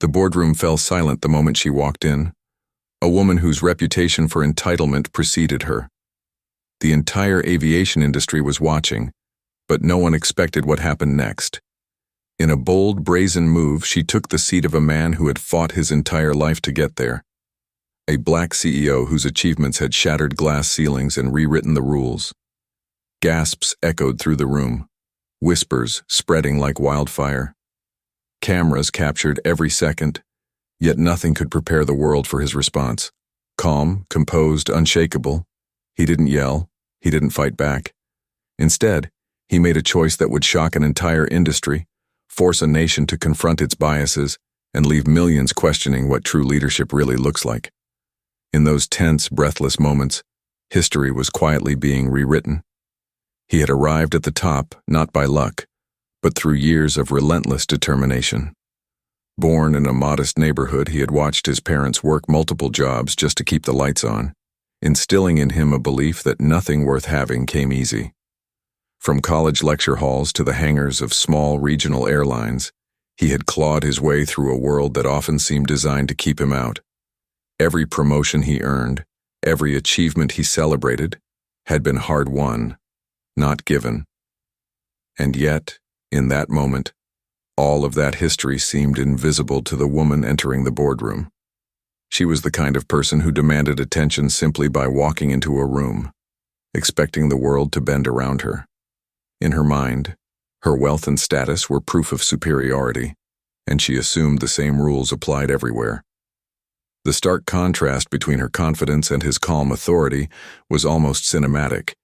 The boardroom fell silent the moment she walked in, a woman whose reputation for entitlement preceded her. The entire aviation industry was watching, but no one expected what happened next. In a bold, brazen move, she took the seat of a man who had fought his entire life to get there. A black CEO whose achievements had shattered glass ceilings and rewritten the rules. Gasps echoed through the room, whispers spreading like wildfire. Cameras captured every second, yet nothing could prepare the world for his response. Calm, composed, unshakable, he didn't yell, he didn't fight back. Instead, he made a choice that would shock an entire industry, force a nation to confront its biases, and leave millions questioning what true leadership really looks like. In those tense, breathless moments, history was quietly being rewritten. He had arrived at the top, not by luck, but through years of relentless determination. Born in a modest neighborhood, he had watched his parents work multiple jobs just to keep the lights on, instilling in him a belief that nothing worth having came easy. From college lecture halls to the hangars of small regional airlines, he had clawed his way through a world that often seemed designed to keep him out. Every promotion he earned, every achievement he celebrated, had been hard-won, not given. And yet, in that moment, all of that history seemed invisible to the woman entering the boardroom. She was the kind of person who demanded attention simply by walking into a room, expecting the world to bend around her. In her mind, her wealth and status were proof of superiority, and she assumed the same rules applied everywhere. The stark contrast between her confidence and his calm authority was almost cinematic,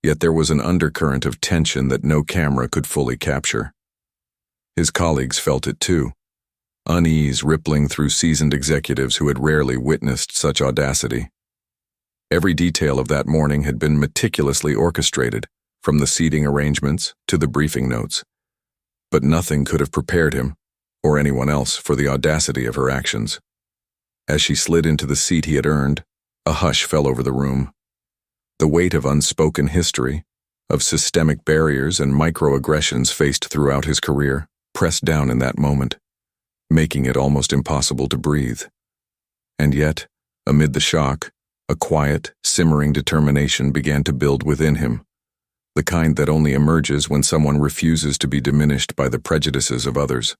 yet there was an undercurrent of tension that no camera could fully capture. His colleagues felt it too, unease rippling through seasoned executives who had rarely witnessed such audacity. Every detail of that morning had been meticulously orchestrated, from the seating arrangements to the briefing notes. But nothing could have prepared him, or anyone else, for the audacity of her actions. As she slid into the seat he had earned, a hush fell over the room. The weight of unspoken history, of systemic barriers and microaggressions faced throughout his career, pressed down in that moment, making it almost impossible to breathe. And yet, amid the shock, a quiet, simmering determination began to build within him, the kind that only emerges when someone refuses to be diminished by the prejudices of others.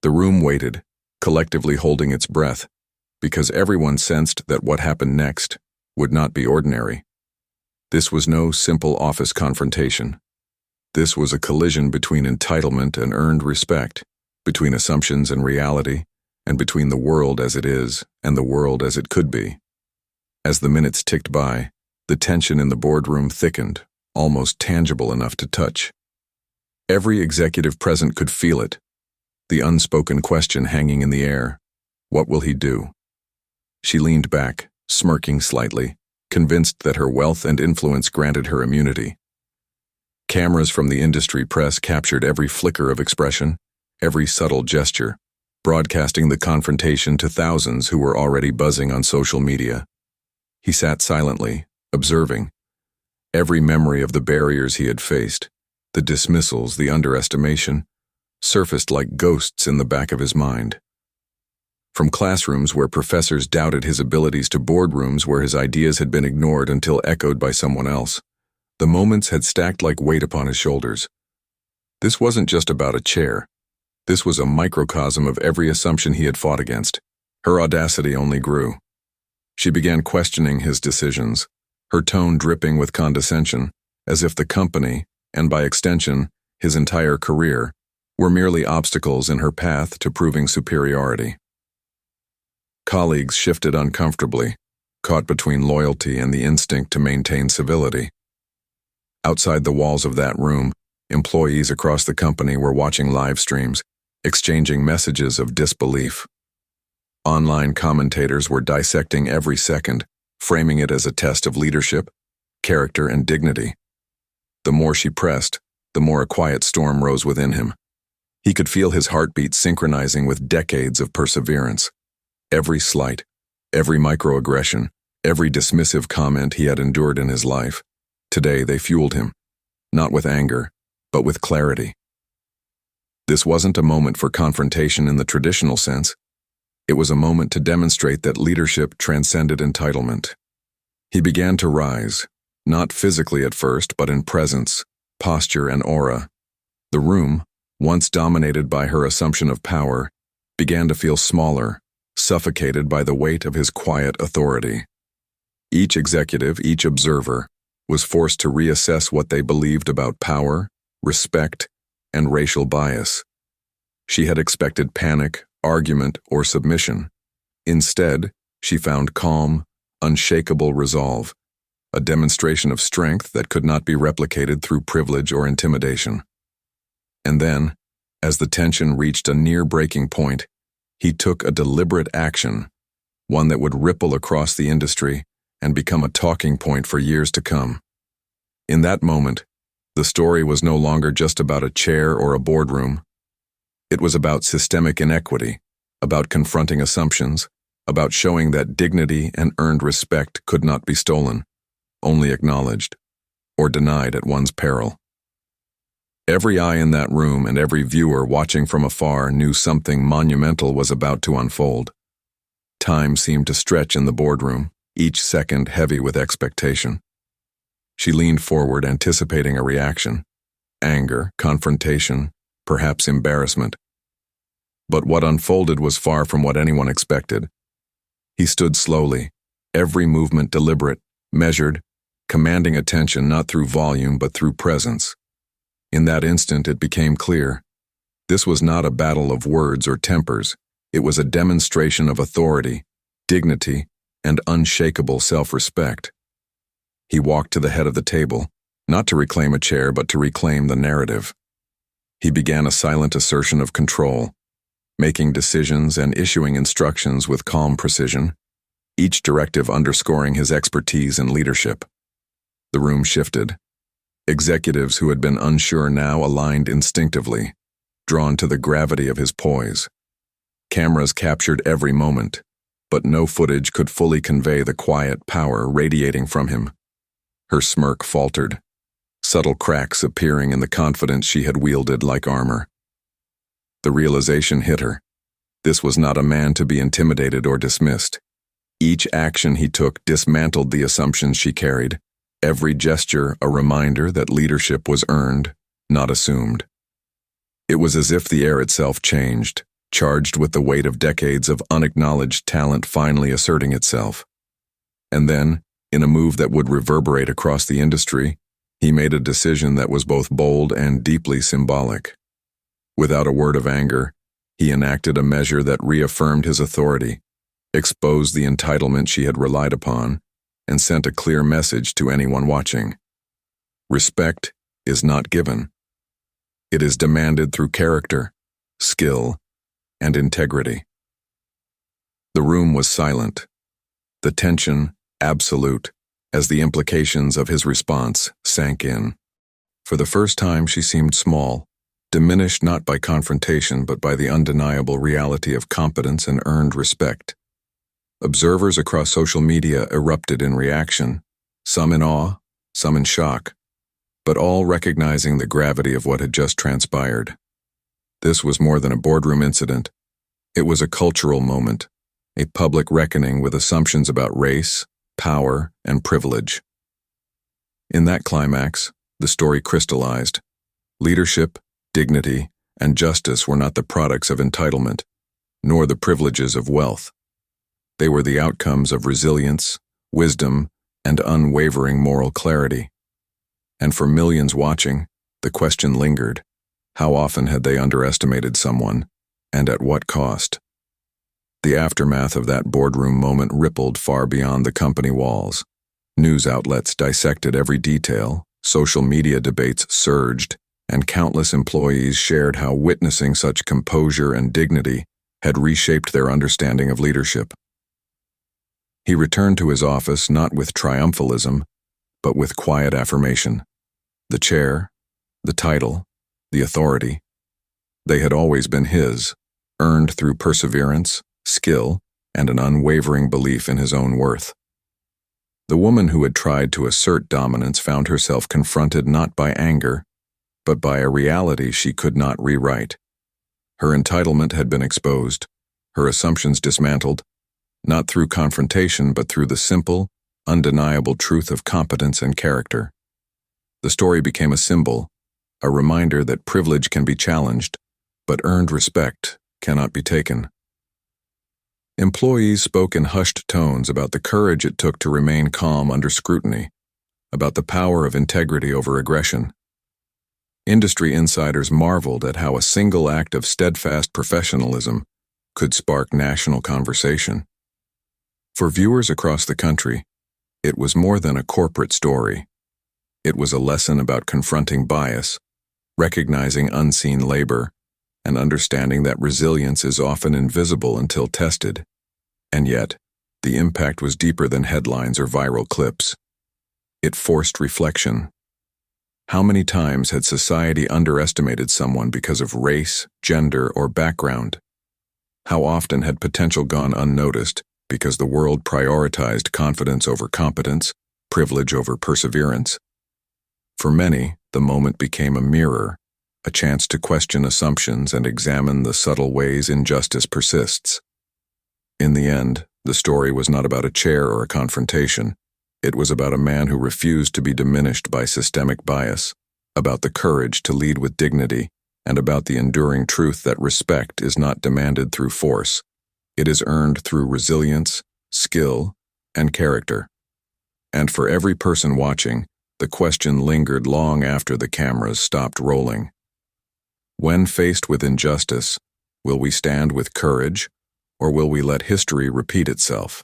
The room waited, collectively holding its breath, because everyone sensed that what happened next would not be ordinary. This was no simple office confrontation. This was a collision between entitlement and earned respect, between assumptions and reality, and between the world as it is and the world as it could be. As the minutes ticked by, the tension in the boardroom thickened, almost tangible enough to touch. Every executive present could feel it, the unspoken question hanging in the air. What will he do? She leaned back, smirking slightly, convinced that her wealth and influence granted her immunity. Cameras from the industry press captured every flicker of expression, every subtle gesture, broadcasting the confrontation to thousands who were already buzzing on social media. He sat silently, observing. Every memory of the barriers he had faced, the dismissals, the underestimation, surfaced like ghosts in the back of his mind. From classrooms where professors doubted his abilities to boardrooms where his ideas had been ignored until echoed by someone else, the moments had stacked like weight upon his shoulders. This wasn't just about a chair. This was a microcosm of every assumption he had fought against. Her audacity only grew. She began questioning his decisions, her tone dripping with condescension, as if the company, and by extension, his entire career, were merely obstacles in her path to proving superiority. Colleagues shifted uncomfortably, caught between loyalty and the instinct to maintain civility. Outside the walls of that room, employees across the company were watching live streams, exchanging messages of disbelief. Online commentators were dissecting every second, framing it as a test of leadership, character, and dignity. The more she pressed, the more a quiet storm rose within him. He could feel his heartbeat synchronizing with decades of perseverance. Every slight, every microaggression, every dismissive comment he had endured in his life, today they fueled him, not with anger, but with clarity. This wasn't a moment for confrontation in the traditional sense. It was a moment to demonstrate that leadership transcended entitlement. He began to rise, not physically at first, but in presence, posture, and aura. The room, once dominated by her assumption of power, began to feel smaller, suffocated by the weight of his quiet authority. Each executive, each observer, was forced to reassess what they believed about power, respect, and racial bias. She had expected panic, argument, or submission. Instead, she found calm, unshakable resolve, a demonstration of strength that could not be replicated through privilege or intimidation. And then, as the tension reached a near breaking point, he took a deliberate action, one that would ripple across the industry and become a talking point for years to come. In that moment, the story was no longer just about a chair or a boardroom. It was about systemic inequity, about confronting assumptions, about showing that dignity and earned respect could not be stolen, only acknowledged, or denied at one's peril. Every eye in that room and every viewer watching from afar knew something monumental was about to unfold. Time seemed to stretch in the boardroom, each second heavy with expectation. She leaned forward, anticipating a reaction: anger, confrontation, perhaps embarrassment. But what unfolded was far from what anyone expected. He stood slowly, every movement deliberate, measured, commanding attention not through volume but through presence. In that instant it became clear. This was not a battle of words or tempers. It was a demonstration of authority, dignity, and unshakable self-respect. He walked to the head of the table, not to reclaim a chair but to reclaim the narrative. He began a silent assertion of control, making decisions and issuing instructions with calm precision, each directive underscoring his expertise and leadership. The room shifted. Executives who had been unsure now aligned instinctively, drawn to the gravity of his poise. Cameras captured every moment, but no footage could fully convey the quiet power radiating from him. Her smirk faltered, subtle cracks appearing in the confidence she had wielded like armor. The realization hit her. This was not a man to be intimidated or dismissed. Each action he took dismantled the assumptions she carried, every gesture a reminder that leadership was earned, not assumed. It was as if the air itself changed, charged with the weight of decades of unacknowledged talent finally asserting itself. And then, in a move that would reverberate across the industry, he made a decision that was both bold and deeply symbolic. Without a word of anger, he enacted a measure that reaffirmed his authority, exposed the entitlement she had relied upon, and sent a clear message to anyone watching. Respect is not given. It is demanded through character, skill, and integrity. The room was silent, the tension absolute, as the implications of his response sank in. For the first time she seemed small, diminished not by confrontation but by the undeniable reality of competence and earned respect. Observers across social media erupted in reaction, some in awe, some in shock, but all recognizing the gravity of what had just transpired. This was more than a boardroom incident. It was a cultural moment, a public reckoning with assumptions about race, power, and privilege. In that climax, the story crystallized. Leadership, dignity, and justice were not the products of entitlement, nor the privileges of wealth. They were the outcomes of resilience, wisdom, and unwavering moral clarity. And for millions watching, the question lingered: how often had they underestimated someone, and at what cost? The aftermath of that boardroom moment rippled far beyond the company walls. News outlets dissected every detail, social media debates surged, and countless employees shared how witnessing such composure and dignity had reshaped their understanding of leadership. He returned to his office not with triumphalism, but with quiet affirmation. The chair, the title, the authority, they had always been his, earned through perseverance, skill, and an unwavering belief in his own worth. The woman who had tried to assert dominance found herself confronted not by anger, but by a reality she could not rewrite. Her entitlement had been exposed, her assumptions dismantled, not through confrontation but through the simple, undeniable truth of competence and character. The story became a symbol, a reminder that privilege can be challenged, but earned respect cannot be taken. Employees spoke in hushed tones about the courage it took to remain calm under scrutiny, about the power of integrity over aggression. Industry insiders marveled at how a single act of steadfast professionalism could spark national conversation. For viewers across the country, it was more than a corporate story. It was a lesson about confronting bias, recognizing unseen labor, and understanding that resilience is often invisible until tested. And yet, the impact was deeper than headlines or viral clips. It forced reflection. How many times had society underestimated someone because of race, gender, or background? How often had potential gone unnoticed because the world prioritized confidence over competence, privilege over perseverance? For many, the moment became a mirror, a chance to question assumptions and examine the subtle ways injustice persists. In the end, the story was not about a chair or a confrontation. It was about a man who refused to be diminished by systemic bias, about the courage to lead with dignity, and about the enduring truth that respect is not demanded through force. It is earned through resilience, skill, and character. And for every person watching, the question lingered long after the cameras stopped rolling. When faced with injustice, will we stand with courage, or will we let history repeat itself?